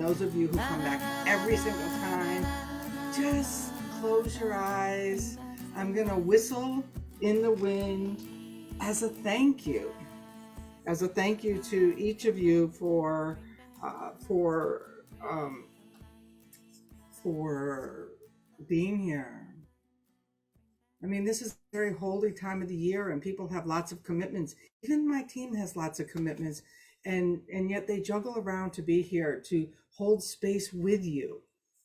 And those of you who come back every single time, just close your eyes. I'm going to whistle in the wind as a thank you. As a thank you to each of you for being here. I mean, this is a very holy time of the year, and people have lots of commitments. Even my team has lots of commitments, and yet they juggle around to be here to hold space with you.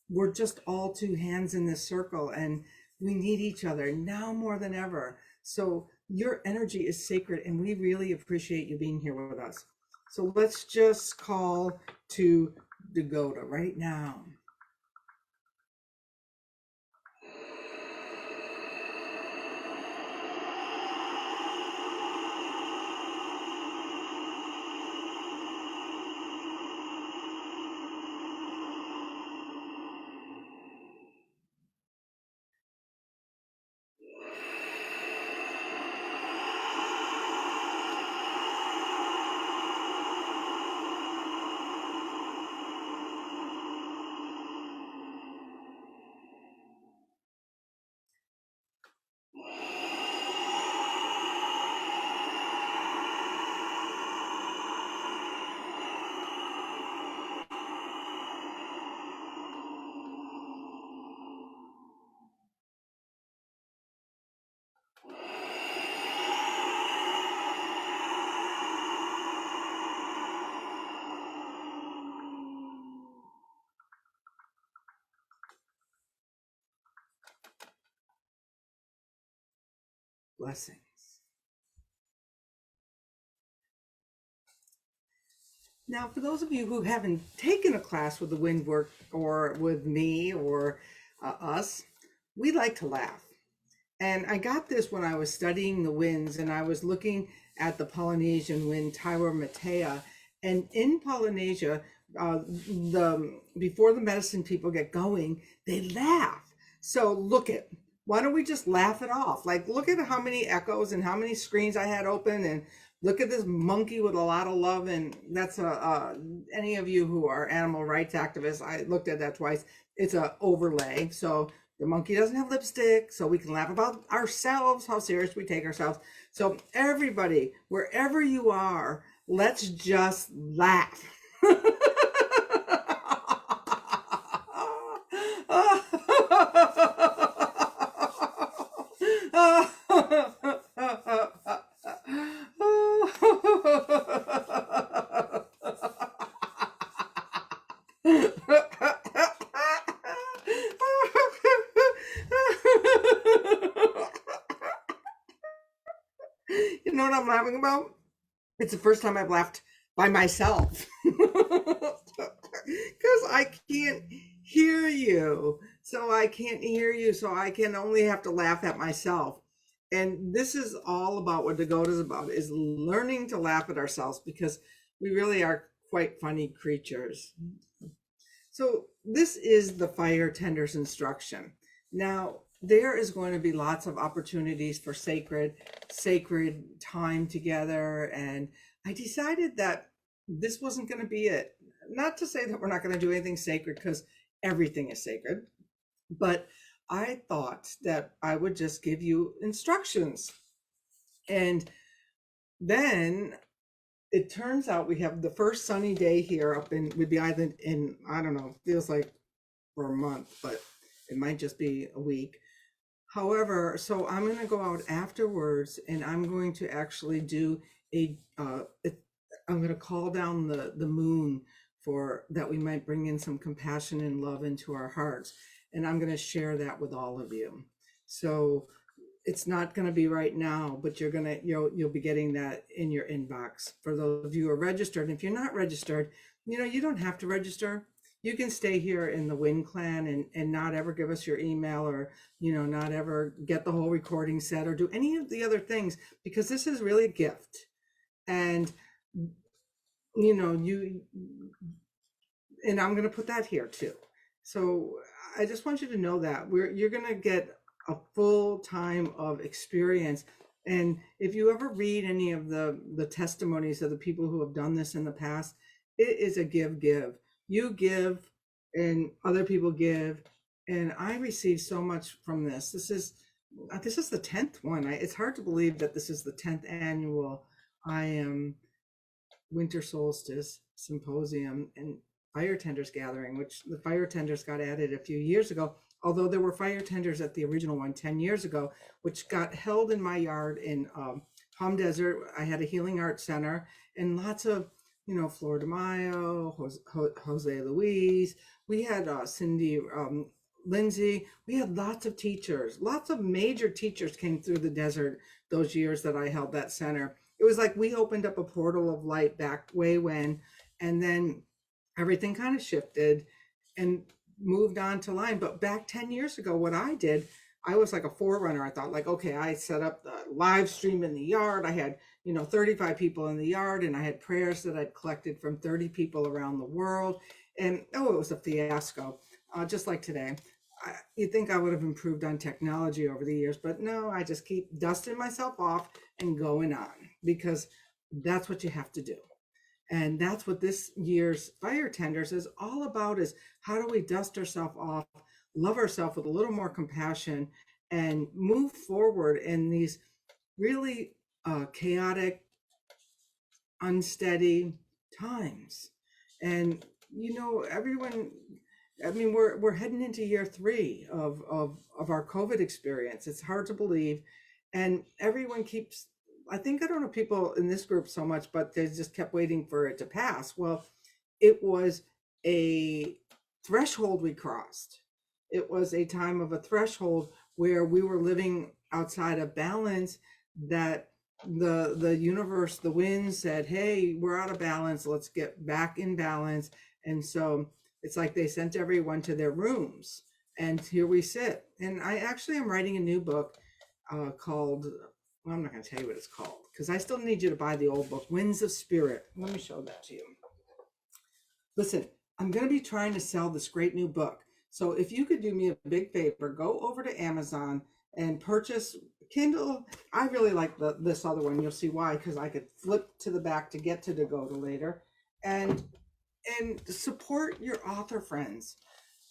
We're just all two hands in this circle, and we need each other now more than ever. So your energy is sacred, and we really appreciate you being here with us. So let's just call to Dakota right now. Blessings. Now, for those of you who haven't taken a class with the wind work or with me or us, we like to laugh. And I got this when I was studying the winds, and I was looking at the Polynesian wind, Tyra Matea. And in Polynesia, before the medicine people get going, they laugh. So why don't we just laugh it off? Like, look at how many echoes and how many screens I had open, and look at this monkey with a lot of love. And that's any of you who are animal rights activists, I looked at that twice. It's an overlay. So the monkey doesn't have lipstick, so we can laugh about ourselves, how serious we take ourselves. So everybody, wherever you are, let's just laugh. You know what I'm laughing about? It's the first time I've laughed by myself because I can't hear you. So I can't hear you. So I can only have to laugh at myself. And this is all about what Dakota is about, is learning to laugh at ourselves, because we really are quite funny creatures. So this is the fire tender's instruction. Now, there is going to be lots of opportunities for sacred time together. And I decided that this wasn't going to be it. Not to say that we're not going to do anything sacred, because everything is sacred, but I thought that I would just give you instructions. And then it turns out we have the first sunny day here up in Whidbey Island in, I don't know, feels like for a month, but it might just be a week. However, so I'm going to go out afterwards, and I'm going to actually do I'm going to call down the moon for that we might bring in some compassion and love into our hearts. And I'm going to share that with all of you. So it's not going to be right now, but you'll be getting that in your inbox for those of you who are registered. And if you're not registered, you don't have to register. You can stay here in the Wind Clan and not ever give us your email, or not ever get the whole recording set or do any of the other things, because this is really a gift. And and I'm going to put that here too. So I just want you to know that you're going to get a full time of experience. And if you ever read any of the testimonies of the people who have done this in the past, it is a give. You give and other people give. And I receive so much from this. This is the 10th one. It's hard to believe that this is the 10th annual IAM Winter Solstice Symposium and Fire Tenders Gathering, which the fire tenders got added a few years ago, although there were fire tenders at the original one 10 years ago, which got held in my yard in Palm Desert. I had a healing arts center and lots of, Flor de Mayo, Jose Luis. We had Cindy Lindsay. We had lots of teachers, lots of major teachers came through the desert those years that I held that center. It was like we opened up a portal of light back way when, and then everything kind of shifted and moved on to line. But back 10 years ago, what I did, I was like a forerunner. I thought, like, okay, I set up the live stream in the yard. I had 35 people in the yard, and I had prayers that I'd collected from 30 people around the world. And it was a fiasco, just like today. You'd think I would have improved on technology over the years, but no, I just keep dusting myself off and going on, because that's what you have to do. And that's what this year's Fire Tenders is all about, is how do we dust ourselves off, love ourselves with a little more compassion, and move forward in these really chaotic, unsteady times. And everyone, I mean, we're heading into year 3 of our COVID experience. It's hard to believe, and everyone keeps. I don't know people in this group so much, but they just kept waiting for it to pass. Well, it was a threshold we crossed. It was a time of a threshold where we were living outside of balance, that the universe, the wind said, hey, we're out of balance, let's get back in balance. And so it's like they sent everyone to their rooms, and here we sit. And I actually am writing a new book called, well, I'm not going to tell you what it's called, because I still need you to buy the old book, Winds of Spirit. Let me show that to you. Listen, I'm going to be trying to sell this great new book. So if you could do me a big favor, go over to Amazon and purchase Kindle. I really like this other one. You'll see why, because I could flip to the back to get to Dakota later. And support your author friends.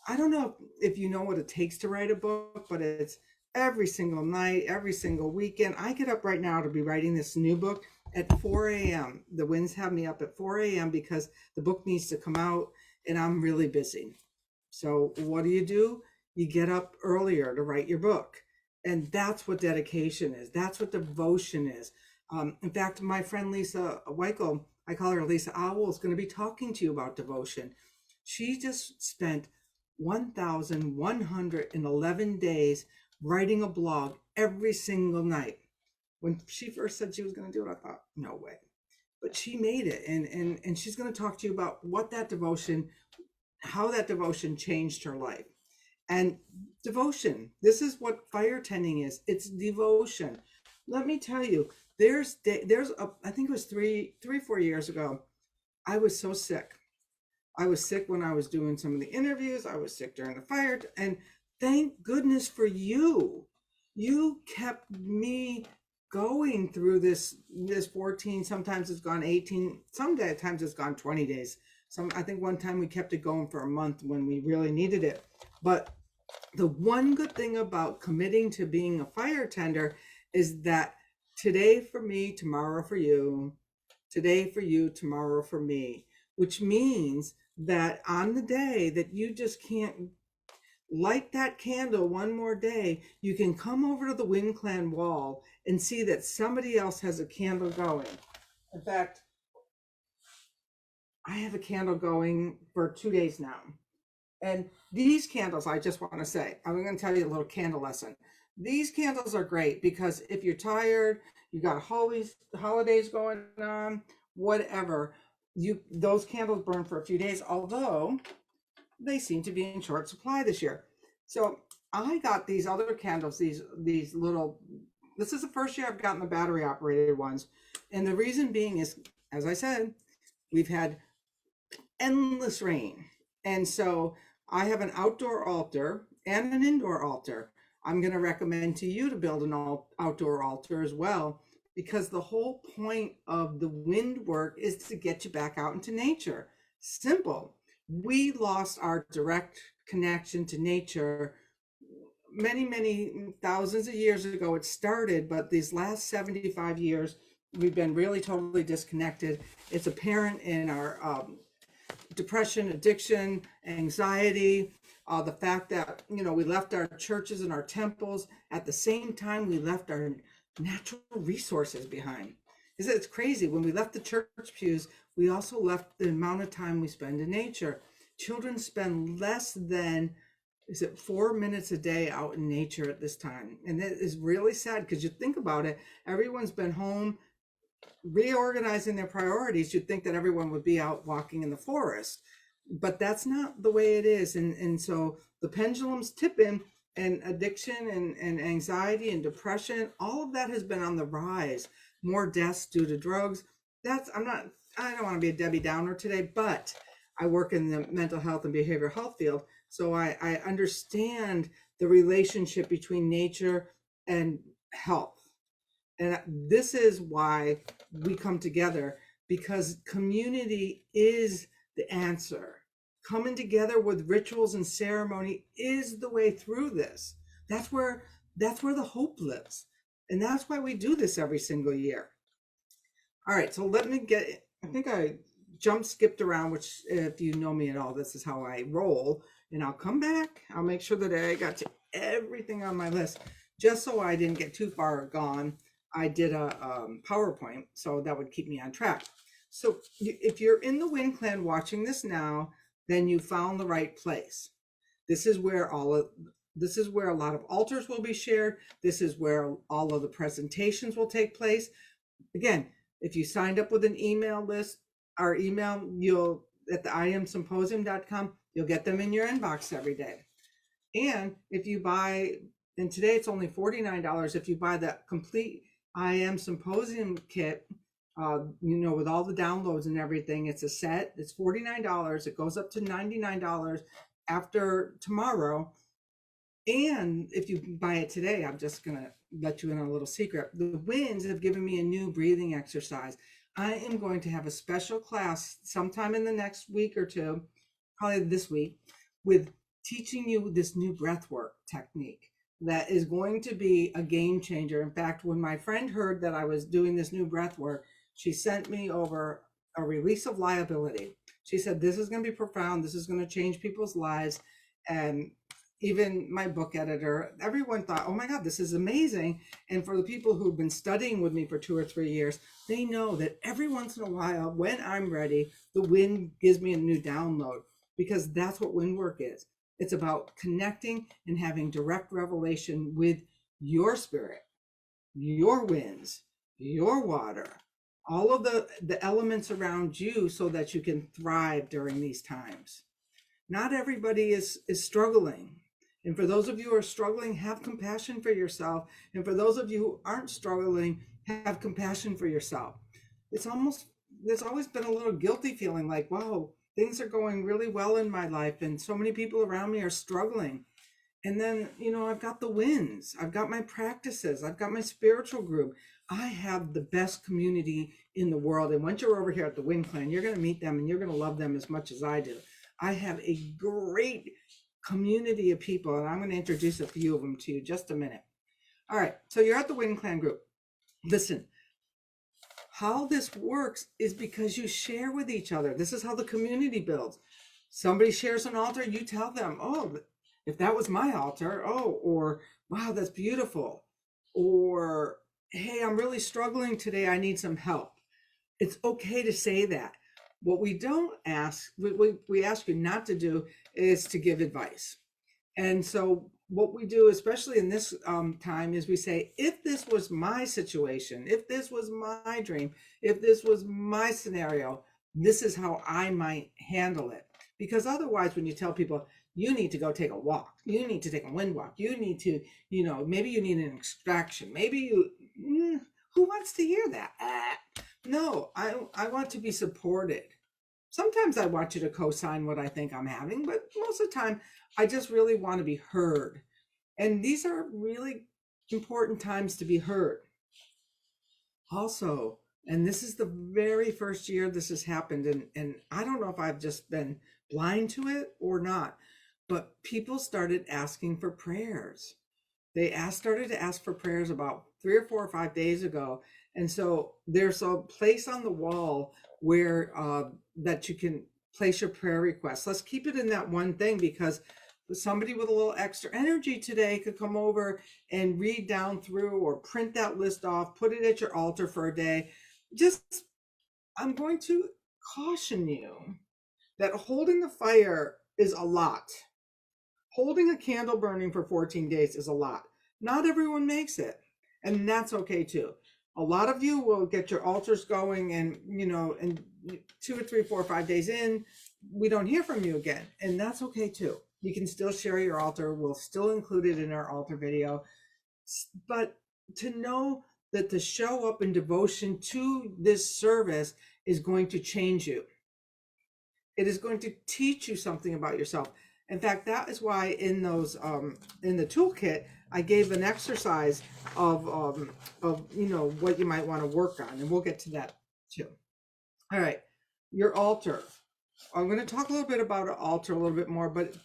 I don't know if you know what it takes to write a book, but it's every single night, every single weekend. I get up right now to be writing this new book at 4 a.m. The winds have me up at 4 a.m. because the book needs to come out, and I'm really busy. So what do? You get up earlier to write your book. And that's what dedication is. That's what devotion is. In fact, my friend Lisa Weichel, I call her Lisa Owl, is going to be talking to you about devotion. She just spent 1,111 days writing a blog every single night. When she first said she was going to do it, I thought, no way. But she made it. And she's going to talk to you about what that devotion, how that devotion changed her life. And devotion, this is what fire tending is. It's devotion. Let me tell you, I think it was 4 years ago, I was so sick. I was sick when I was doing some of the interviews. I was sick during the fire. And thank goodness for you. You kept me going through this 14, sometimes it's gone 18, sometimes it's gone 20 days. I think one time we kept it going for a month when we really needed it. But the one good thing about committing to being a fire tender is that today for me, tomorrow for you, today for you, tomorrow for me, which means that on the day that you just can't light that candle one more day, you can come over to the Wind Clan wall and see that somebody else has a candle going. In fact, I have a candle going for 2 days now. And these candles, I just want to say, I'm going to tell you a little candle lesson. These candles are great because if you're tired, you got holidays going on, whatever, those candles burn for a few days, although they seem to be in short supply this year. So I got these other candles, these little, this is the first year I've gotten the battery operated ones. And the reason being is, as I said, we've had endless rain. And so I have an outdoor altar and an indoor altar. I'm going to recommend to you to build an outdoor altar as well, because the whole point of the wind work is to get you back out into nature. Simple. We lost our direct connection to nature many thousands of years ago. It started, but these last 75 years, we've been really totally disconnected. It's apparent in our depression, addiction, anxiety, the fact that, we left our churches and our temples at the same time we left our natural resources behind. It's crazy. When we left the church pews, we also left the amount of time we spend in nature. Children spend less than, is it 4 minutes a day out in nature at this time? And it is really sad because you think about it, everyone's been home reorganizing their priorities. You'd think that everyone would be out walking in the forest, but that's not the way it is. And so the pendulum's tipping, and addiction and anxiety and depression, all of that has been on the rise. More deaths due to drugs. I don't want to be a Debbie Downer today, but I work in the mental health and behavioral health field. So I understand the relationship between nature and health. And this is why we come together, because community is the answer. Coming together with rituals and ceremony is the way through this. That's where the hope lives. And that's why we do this every single year. All right, so I think I skipped around, which if you know me at all, this is how I roll. And I'll come back. I'll make sure that I got to everything on my list, just so I didn't get too far gone. I did a PowerPoint, so that would keep me on track. So if you're in the Wind Clan watching this now, then you found the right place. This is where a lot of altars will be shared. This is where all of the presentations will take place. Again, if you signed up with an email list, our email, you'll at the IAMSymposium.com, you'll get them in your inbox every day. And if you buy, and today it's only $49, if you buy the complete IAM Symposium kit, with all the downloads and everything, it's a set. It's $49. It goes up to $99 after tomorrow. And if you buy it today, I'm just going to let you in on a little secret. The winds have given me a new breathing exercise. I am going to have a special class sometime in the next week or two, probably this week, with teaching you this new breathwork technique that is going to be a game changer. In fact, when my friend heard that I was doing this new breathwork, she sent me over a release of liability. She said, this is going to be profound. This is going to change people's lives. And even my book editor, everyone thought, oh my God, this is amazing. And for the people who've been studying with me for 2 or 3 years, they know that every once in a while, when I'm ready, the wind gives me a new download, because that's what wind work is. It's about connecting and having direct revelation with your spirit, your winds, your water, all of the elements around you, so that you can thrive during these times. Not everybody is struggling. And for those of you who are struggling, have compassion for yourself. And for those of you who aren't struggling, have compassion for yourself. There's always been a little guilty feeling like, wow, things are going really well in my life, and so many people around me are struggling. And then, I've got the wins, I've got my practices, I've got my spiritual group. I have the best community in the world. And once you're over here at the Wind Clan, you're going to meet them and you're going to love them as much as I do. I have a great community of people, and I'm going to introduce a few of them to you in just a minute. All right, so you're at the Wind Clan group. Listen, how this works is because you share with each other. This is how the community builds. Somebody shares an altar, you tell them, oh, if that was my altar, or wow, that's beautiful. Or, hey, I'm really struggling today, I need some help. It's okay to say that. What we don't ask, we ask you not to do, is to give advice. And so what we do, especially in this time, is we say, if this was my situation, if this was my dream, if this was my scenario, this is how I might handle it. Because otherwise, when you tell people, you need to go take a walk, you need to take a wind walk, you need to, maybe you need an extraction, maybe who wants to hear that? No, I want to be supported. Sometimes I want you to co-sign what I think I'm having, but most of the time, I just really want to be heard. And these are really important times to be heard. Also, and this is the very first year this has happened, and I don't know if I've just been blind to it or not, but people started asking for prayers. Started to ask for prayers about 3 or 4 or 5 days ago. And so there's a place on the wall where that you can place your prayer requests. Let's keep it in that one thing, because somebody with a little extra energy today could come over and read down through or print that list off, put it at your altar for a day. I'm going to caution you that holding the fire is a lot. Holding a candle burning for 14 days is a lot. Not everyone makes it, and that's okay too. A lot of you will get your altars going, and and 2 or 3, 4, or 5 days in, we don't hear from you again, and that's okay too. You can still share your altar. We'll still include it in our altar video. But to know that to show up in devotion to this service is going to change you. It is going to teach you something about yourself. In fact, that is why in those in the toolkit, I gave an exercise of what you might want to work on, and we'll get to that too. All right, your altar. I'm going to talk a little bit about an altar a little bit more, but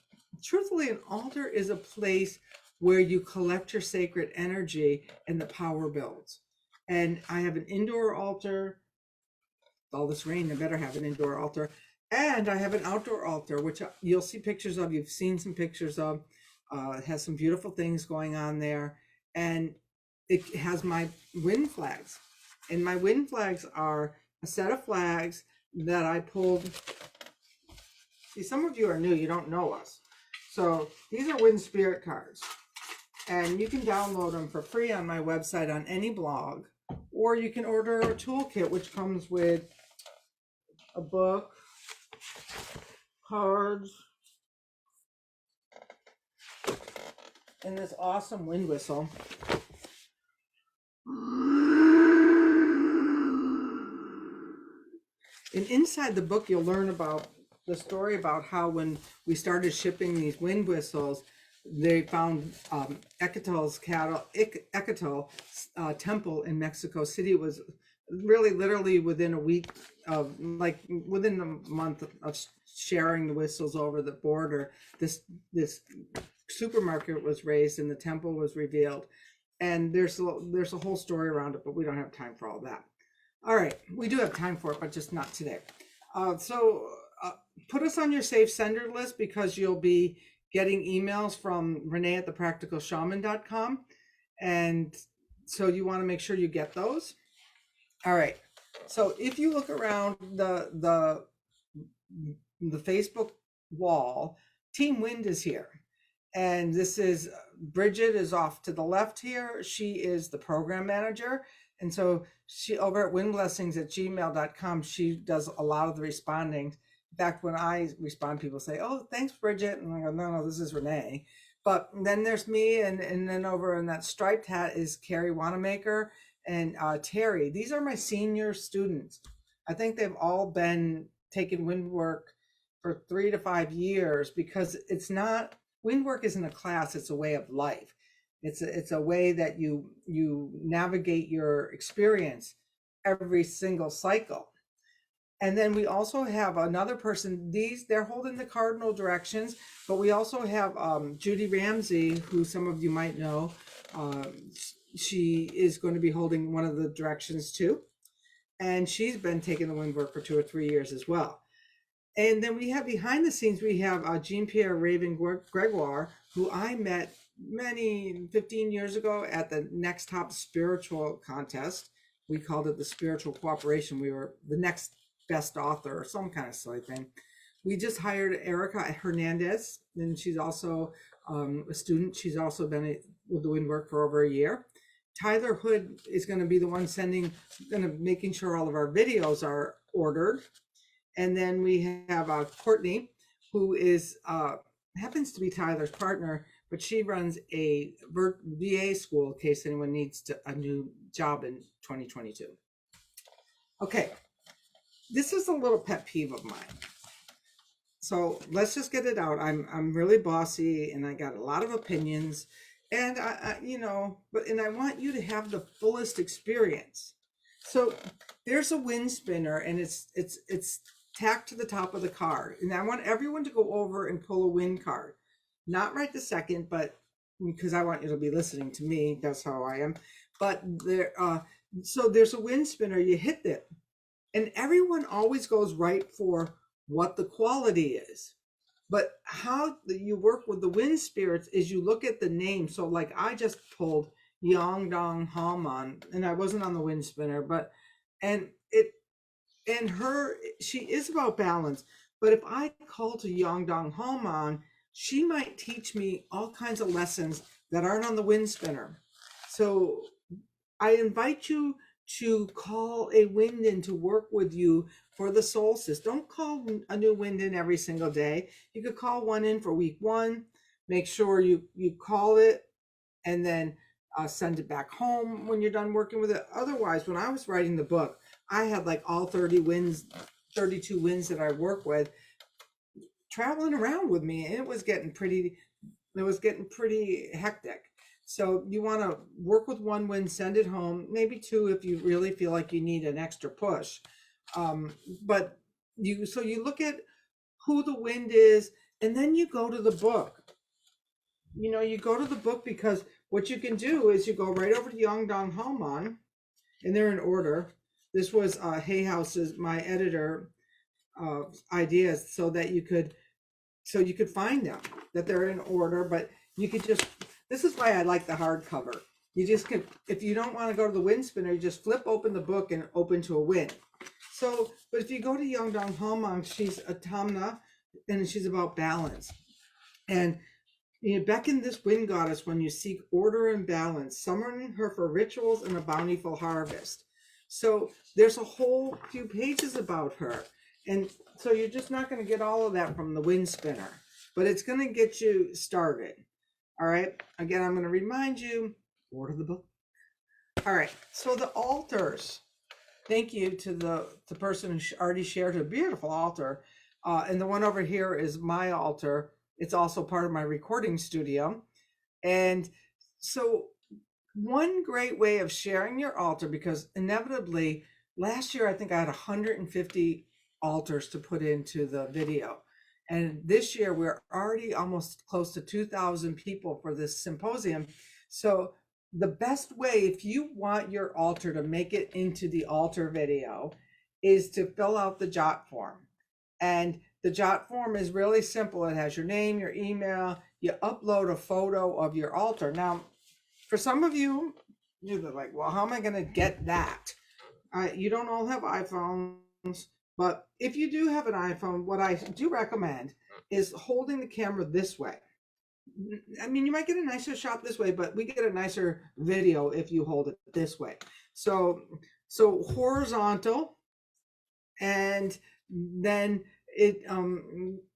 truthfully, an altar is a place where you collect your sacred energy and the power builds. And I have an indoor altar. All this rain, I better have an indoor altar. And I have an outdoor altar, which you'll see pictures of. You've seen some pictures of. It has some beautiful things going on there. And it has my wind flags. And my wind flags are a set of flags that I pulled. See, some of you are new. You don't know us. So these are wind spirit cards. And you can download them for free on my website on any blog. Or you can order a toolkit, which comes with a book, cards, and this awesome wind whistle. And inside the book, you'll learn about the story about how when we started shipping these wind whistles, they found Ecatol's temple in Mexico City. It was really literally within a week of, like within a month of sharing the whistles over the border, this supermarket was raised and the temple was revealed. And there's a whole story around it, but we don't have time for all that. All right, we do have time for it, but just not today. So put us on your safe sender list, because you'll be getting emails from Renee at thepracticalshaman.com. And so you want to make sure you get those. All right. So if you look around the Facebook wall, Team Wind is here. And this is Bridget is off to the left here. She is the program manager. And so she over at windblessings@gmail.com, she does a lot of the responding. In fact, when I respond, people say, "Oh, thanks, Bridget." And I go, no, this is Renee. But then there's me, and then over in that striped hat is Carrie Wanamaker and Terry. These are my senior students. I think they've all been taking wind work for 3 to 5 years, because it's not, wind work isn't a class, it's a way of life. It's a way that you navigate your experience every single cycle. And then we also have another person. They're holding the cardinal directions, but we also have Judy Ramsey, who some of you might know. She is going to be holding one of the directions too. And she's been taking the wind work for 2 or 3 years as well. And then we have behind the scenes, we have Jean-Pierre Raven Gregoire, who I met 15 years ago at the Next Top Spiritual Contest. We called it the Spiritual Cooperation. We were the next best author or some kind of silly thing. We just hired Erica Hernandez, and she's also a student. She's also been with the wind work for over a year. Tyler Hood is going to be the one making sure all of our videos are ordered. And then we have Courtney, who is happens to be Tyler's partner, but she runs a VA school in case anyone needs a new job in 2022. Okay, this is a little pet peeve of mine. So let's just get it out. I'm really bossy, and I got a lot of opinions, and I want you to have the fullest experience. So there's a wind spinner, and it's tacked to the top of the card. And I want everyone to go over and pull a wind card. Not right this second, but because I want you to be listening to me. That's how I am. But there, so there's a wind spinner. You hit it, and everyone always goes right for what the quality is. But how you work with the wind spirits is you look at the name. So like I just pulled Yongdong Haman, and I wasn't on the wind spinner, but and it and her, she is about balance. But if I call to Yongdong Haman, she might teach me all kinds of lessons that aren't on the wind spinner. So I invite you to call a wind in to work with you for the solstice. Don't call a new wind in every single day. You could call one in for week 1. Make sure you call it, and then send it back home when you're done working with it. Otherwise, when I was writing the book, I had like all 32 winds that I work with traveling around with me, and it was getting pretty hectic. So you want to work with one wind, send it home, maybe 2 if you really feel like you need an extra push. But you look at who the wind is, and then you go to the book. You go to the book, because what you can do is you go right over to Yongdong Haman, and they're in order. This was Hay House's, my editor, ideas, so you could find them, that they're in order. But you could just, this is why I like the hardcover. You just can, if you don't want to go to the wind spinner, you just flip open the book and open to a wind. So, but if you go to Yongdong Haman, she's a Tamna, and she's about balance. And you beckon this wind goddess when you seek order and balance, summoning her for rituals and a bountiful harvest. So there's a whole few pages about her. And so you're just not going to get all of that from the wind spinner, but it's going to get you started. All right. Again, I'm going to remind you, order the book. All right. So the altars. Thank you to the person who already shared a beautiful altar. And the one over here is my altar. It's also part of my recording studio. And so one great way of sharing your altar, because inevitably last year, I think I had 150 altars to put into the video. And this year we're already almost close to 2,000 people for this symposium. So the best way, if you want your altar to make it into the altar video, is to fill out the jot form. And the jot form is really simple. It has your name, your email. You upload a photo of your altar. Now, for some of you, you're like, well, how am I going to get that? You don't all have iPhones, but if you do have an iPhone, what I do recommend is holding the camera this way. I mean, you might get a nicer shot this way, but we get a nicer video if you hold it this way. So horizontal, and then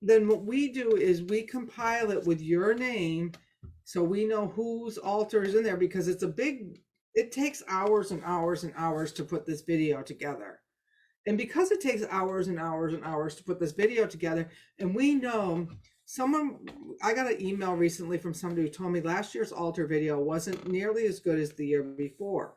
then what we do is we compile it with your name, so we know whose altar is in there, because it takes hours and hours and hours to put this video together. And because it takes hours and hours and hours to put this video together, and we know I got an email recently from somebody who told me last year's altar video wasn't nearly as good as the year before.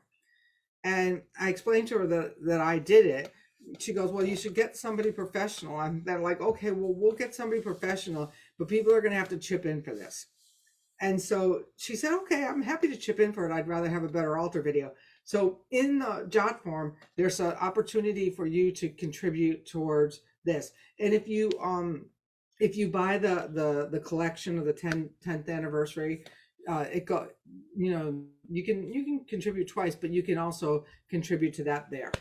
And I explained to her that I did it. She goes, well, you should get somebody professional. And they're like, okay, well, we'll get somebody professional, but people are going to have to chip in for this. And so she said, okay, I'm happy to chip in for it. I'd rather have a better altar video. So in the jot form, there's an opportunity for you to contribute towards this. And if you buy the collection of the 10th anniversary, you can contribute twice, but you can also contribute to that there.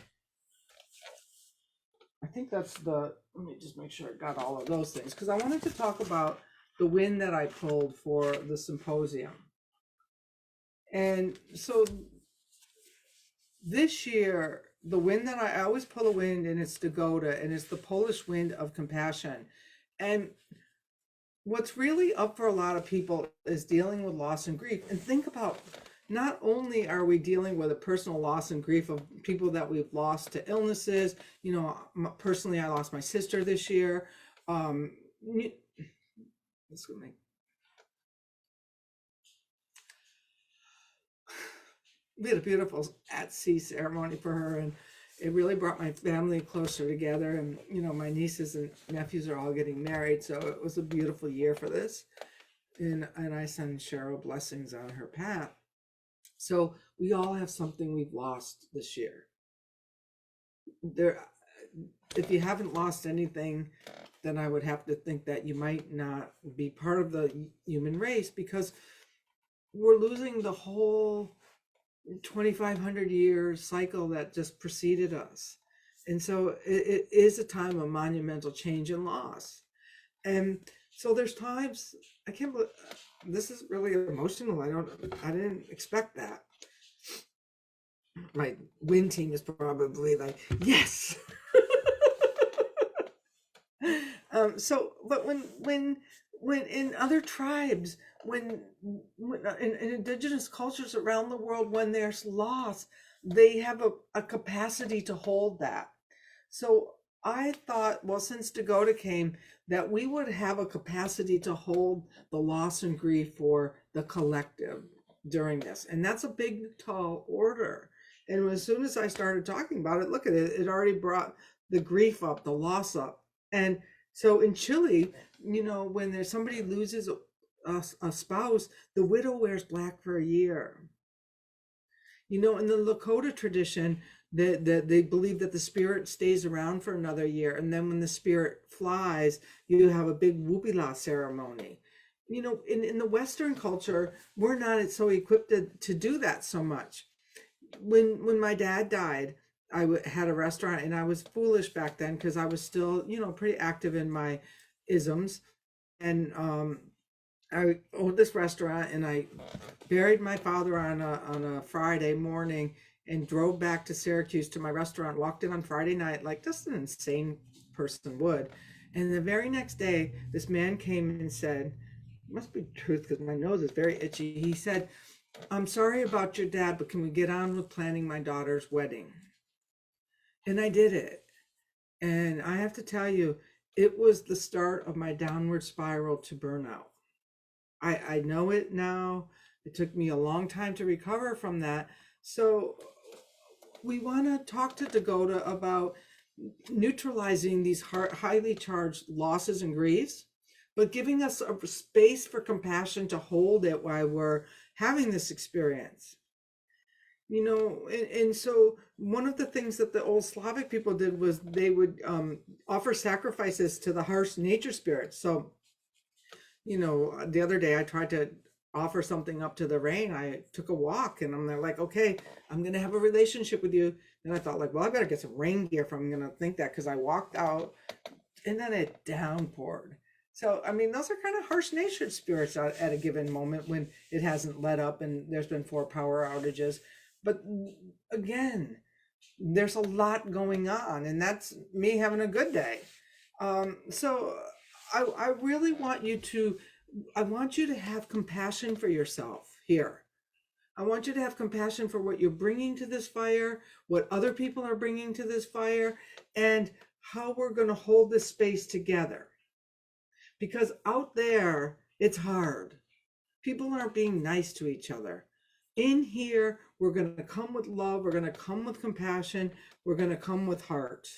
I think that's let me just make sure I got all of those things, because I wanted to talk about the wind that I pulled for the symposium. And so this year, the wind that I always pull a wind, and it's Dagoda, and it's the Polish wind of compassion. And what's really up for a lot of people is dealing with loss and grief. And think about, not only are we dealing with a personal loss and grief of people that we've lost to illnesses, personally, I lost my sister this year. We had a beautiful at-sea ceremony for her, it really brought my family closer together. And, my nieces and nephews are all getting married. So it was a beautiful year for this. And I send Cheryl blessings on her path. So we all have something we've lost this year. If you haven't lost anything, then I would have to think that you might not be part of the human race, because we're losing the whole 2,500 year cycle that just preceded us. And so it is a time of monumental change and loss. And so there's times, I can't believe this is really emotional. I didn't expect that. My win team is probably like, yes. But when in other tribes, when in indigenous cultures around the world, when there's loss, they have a capacity to hold that. So I thought, well, since Dakota came, that we would have a capacity to hold the loss and grief for the collective during this. And that's a big, tall order. And as soon as I started talking about it, look at it, it already brought the grief up, the loss up. And so in Chile, when there's somebody loses a spouse, the widow wears black for a year. In the Lakota tradition, they believe that the spirit stays around for another year. And then when the spirit flies, you have a big whoopila ceremony. In the Western culture, we're not so equipped to do that so much. When my dad died, I had a restaurant, and I was foolish back then because I was still, pretty active in my isms. And I owned this restaurant, and I buried my father on a Friday morning and drove back to Syracuse to my restaurant, walked in on Friday night, like just an insane person would. And the very next day, this man came and said, must be truth because my nose is very itchy. He said, I'm sorry about your dad, but can we get on with planning my daughter's wedding? And I did it. And I have to tell you, it was the start of my downward spiral to burnout. I know it now. It took me a long time to recover from that. So we want to talk to Dakota about neutralizing these highly charged losses and griefs, but giving us a space for compassion to hold it while we're having this experience. And so one of the things that the old Slavic people did was they would offer sacrifices to the harsh nature spirits. So, the other day I tried to offer something up to the rain. I took a walk, and I'm there like, okay, I'm going to have a relationship with you. And I thought like, well, I better get some rain gear if I'm going to think that, because I walked out and then it downpoured. So, I mean, those are kind of harsh natured spirits at a given moment when it hasn't let up and there's been 4 power outages. But again, there's a lot going on, and that's me having a good day. So I really want you to have compassion for yourself here. I want you to have compassion for what you're bringing to this fire, what other people are bringing to this fire, and how we're going to hold this space together. Because out there, it's hard. People aren't being nice to each other. In here, we're going to come with love. We're going to come with compassion. We're going to come with heart.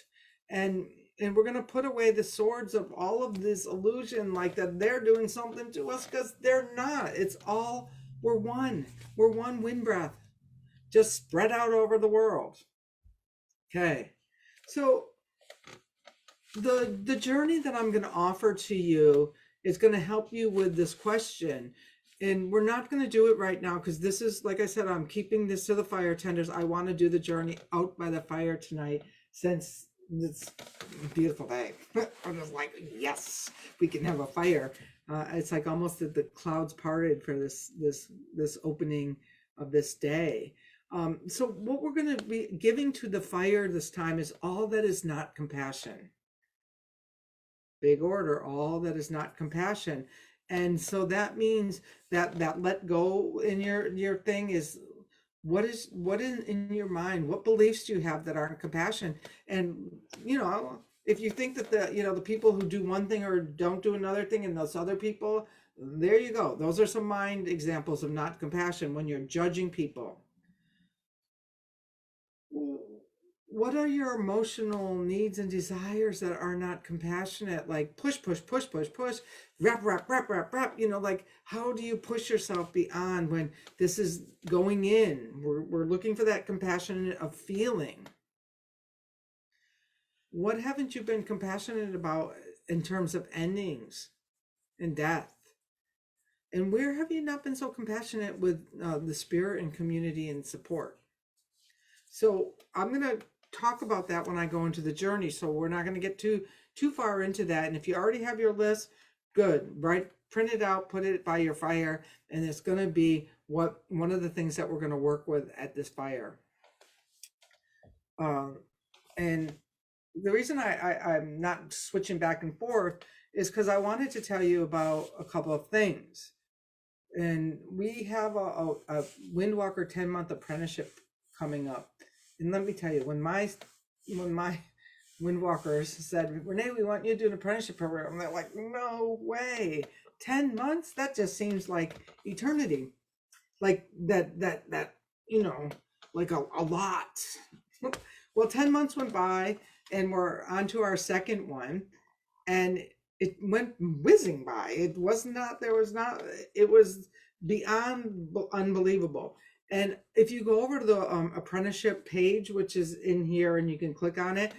And we're going to put away the swords of all of this illusion, like that they're doing something to us, because they're not. It's all, we're one. We're one wind breath, just spread out over the world. Okay. So the journey that I'm going to offer to you is going to help you with this question. And we're not going to do it right now, because this is, like I said, I'm keeping this to the fire tenders. I want to do the journey out by the fire tonight, since it's a beautiful day. I'm just like, yes, we can have a fire. It's like almost that the clouds parted for this opening of this day. So what we're going to be giving to the fire this time is all that is not compassion. Big order, all that is not compassion. And so that means that let go in your thing is what is in your mind, what beliefs do you have that aren't compassion? And if you think that the people who do one thing or don't do another thing, and those other people, there you go. Those are some mind examples of not compassion when you're judging people. what are your emotional needs and desires that are not compassionate? Like push, push, push, push, push, wrap, wrap, wrap, wrap, wrap. Like how do you push yourself beyond when this is going in? We're looking for that compassion of feeling. What haven't you been compassionate about in terms of endings and death? And where have you not been so compassionate with the spirit and community and support? So I'm going to talk about that when I go into the journey. So we're not going to get too far into that. And if you already have your list, good, right? Print it out, put it by your fire, and it's going to be one of the things that we're going to work with at this fire. And the reason I'm not switching back and forth is because I wanted to tell you about a couple of things. And we have a Windwalker 10-month apprenticeship coming up. And let me tell you, when my Windwalkers said, Renee, we want you to do an apprenticeship program, and they're like, no way. 10 months? That just seems like eternity. Like that, like a lot. Well, 10 months went by and we're on to our second one, and it went whizzing by. It was beyond unbelievable. And if you go over to the apprenticeship page, which is in here, and you can click on it,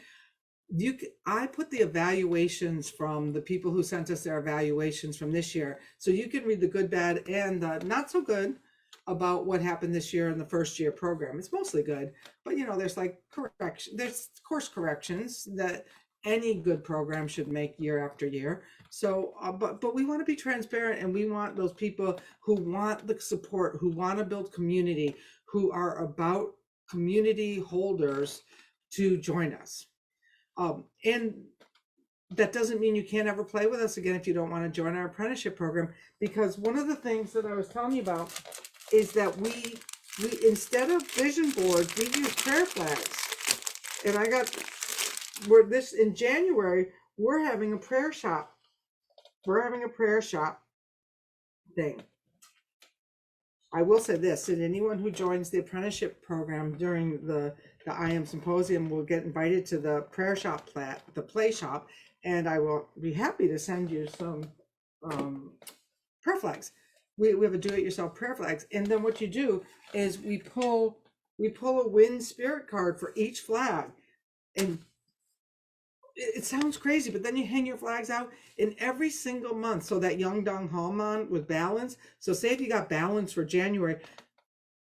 I put the evaluations from the people who sent us their evaluations from this year. So you can read the good, bad, and the not so good about what happened this year in the first year program. It's mostly good, but there's like there's course corrections that any good program should make year after year. So, but we want to be transparent, and we want those people who want the support, who want to build community, who are about community holders to join us. And that doesn't mean you can't ever play with us again if you don't want to join our apprenticeship program, because one of the things that I was telling you about is that we instead of vision boards, we use prayer flags. And in January, we're having a prayer shop. We're having a prayer shop thing. I will say this, and anyone who joins the apprenticeship program during the IAM Symposium will get invited to the prayer shop, the play shop, and I will be happy to send you some prayer flags. We have a do-it-yourself prayer flags, and then what you do is we pull a wind spirit card for each flag, and it sounds crazy, but then you hang your flags out in every single month. So that Young Dong Halman with balance. So say if you got balance for January,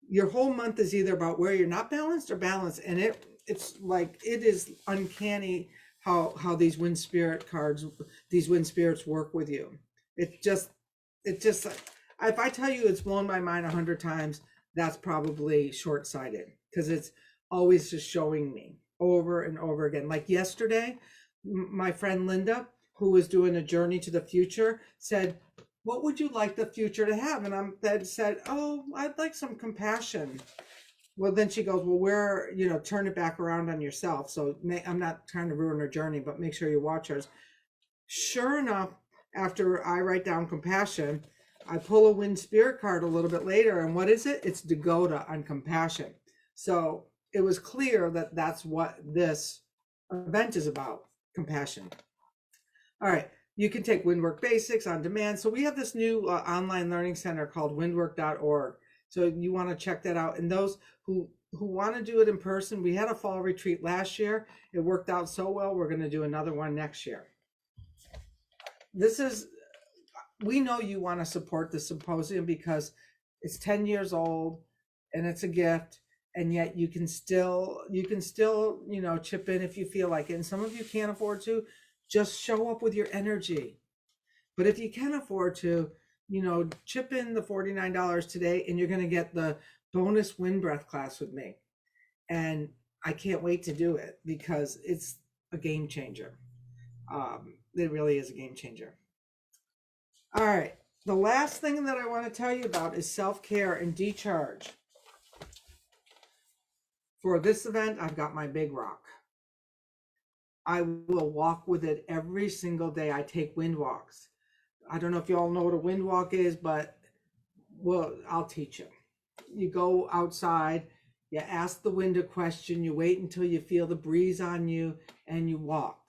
your whole month is either about where you're not balanced or balanced, and it's like it is uncanny how these wind spirit cards, these wind spirits work with you. It just if I tell you it's blown my mind 100 times, that's probably short-sighted, because it's always just showing me over and over again. Like yesterday, my friend Linda, who was doing a journey to the future, said, what would you like the future to have? And I said, oh, I'd like some compassion. Well, then she goes, well, turn it back around on yourself. So I'm not trying to ruin her journey, but make sure you watch hers. Sure enough, after I write down compassion, I pull a wind spirit card a little bit later, and what is it? It's Dakota on compassion. So it was clear that that's what this event is about, compassion. All right, you can take Windwork Basics on demand. So we have this new online learning center called windwork.org. So you want to check that out. And those who want to do it in person, we had a fall retreat last year. It worked out so well. We're going to do another one next year. We know you want to support the symposium because it's 10 years old and it's a gift, and yet you can still chip in if you feel like it. And some of you can't afford to, just show up with your energy. But if you can afford to, chip in the $49 today, and you're going to get the bonus wind breath class with me. And I can't wait to do it because it's a game changer. It really is a game changer. All right, the last thing that I want to tell you about is self-care and decharge. For this event, I've got my big rock. I will walk with it every single day. I take wind walks. I don't know if you all know what a wind walk is, but I'll teach you. You go outside You ask the wind a question, you wait until you feel the breeze on you, and you walk.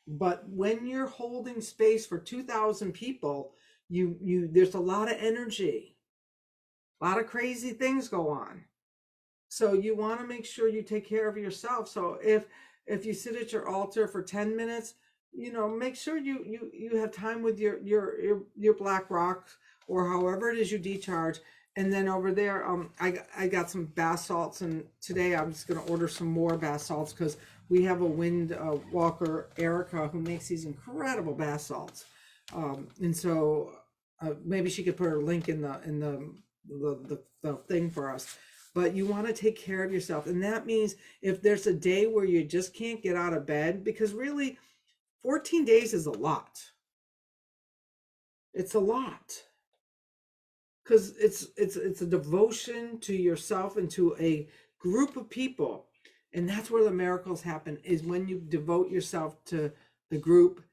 But when you're holding space for 2,000 people, there's a lot of energy, a lot of crazy things go on. So you want to make sure you take care of yourself. So if you sit at your altar for 10 minutes, make sure you have time with your black rock, or however it is you decharge. And then over there, I got some bath salts, and today I'm just going to order some more bath salts, because we have a wind walker, Erica, who makes these incredible bath salts. And so maybe she could put her link in the thing for us. But you want to take care of yourself. And that means if there's a day where you just can't get out of bed, because really 14 days is a lot. It's a lot. Because it's a devotion to yourself and to a group of people. And that's where the miracles happen, is when you devote yourself to the group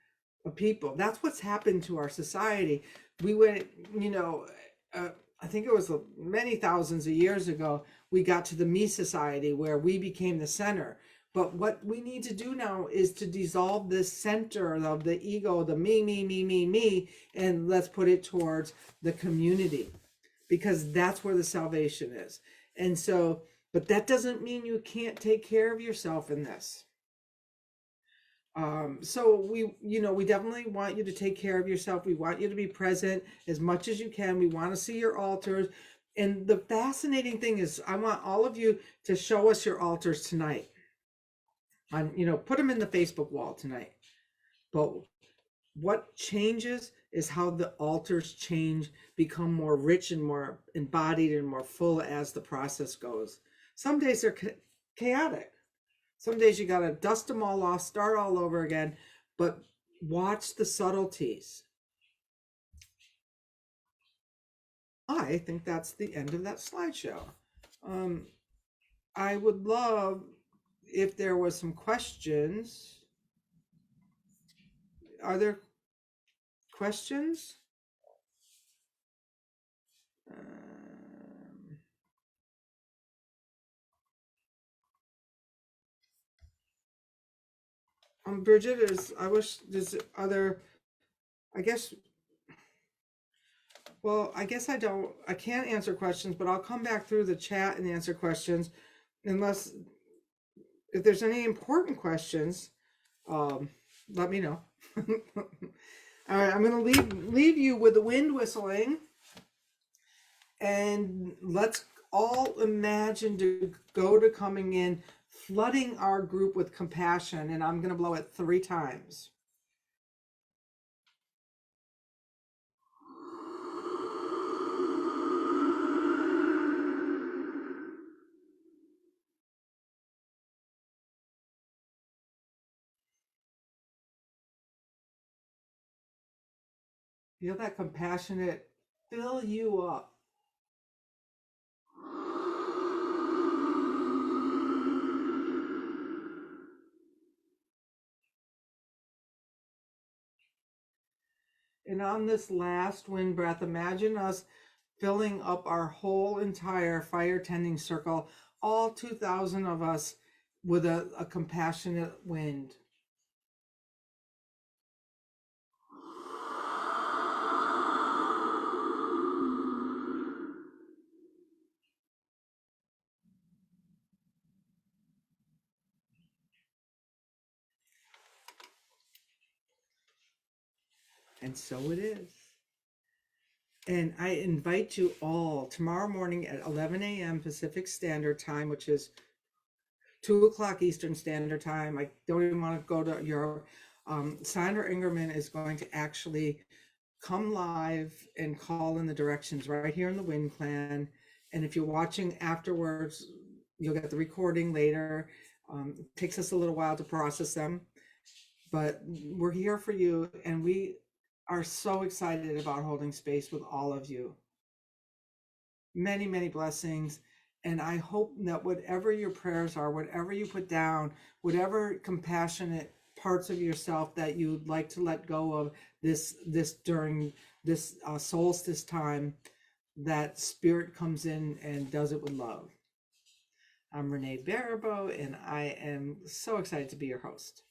of people. That's what's happened to our society. We went, I think it was many thousands of years ago, we got to the me society, where we became the center. But what we need to do now is to dissolve this center of the ego, the me, and let's put it towards the community, because that's where the salvation is. And so, but that doesn't mean you can't take care of yourself in this. So we definitely want you to take care of yourself. We want you to be present as much as you can. We want to see your altars. And the fascinating thing is, I want all of you to show us your altars tonight. Put them in the Facebook wall tonight. But what changes is how the altars change, become more rich and more embodied and more full as the process goes. Some days they're chaotic. Some days you got to dust them all off, start all over again, but watch the subtleties. I think that's the end of that slideshow. I would love if there was some questions. Are there questions? Bridget, I guess, well, I guess I can't answer questions, but I'll come back through the chat and answer questions, unless, if there's any important questions, let me know. All right, I'm going to leave you with the wind whistling, and let's all imagine to go to coming in, flooding our group with compassion, and I'm going to blow it 3 times. Feel that compassionate fill you up. And on this last wind breath, imagine us filling up our whole entire fire tending circle, all 2,000 of us, with a compassionate wind. And so it is. And I invite you all tomorrow morning at 11 a.m. Pacific Standard Time, which is 2 o'clock Eastern Standard Time. I don't even want to go to your, Sandra Ingerman is going to actually come live and call in the directions right here in the Wind Clan. And if you're watching afterwards, you'll get the recording later. It takes us a little while to process them, but we're here for you, and we are so excited about holding space with all of you. Many, many blessings. And I hope that whatever your prayers are, whatever you put down, whatever compassionate parts of yourself that you'd like to let go of this during this solstice time, that spirit comes in and does it with love. I'm Renee Baribeau, and I am so excited to be your host.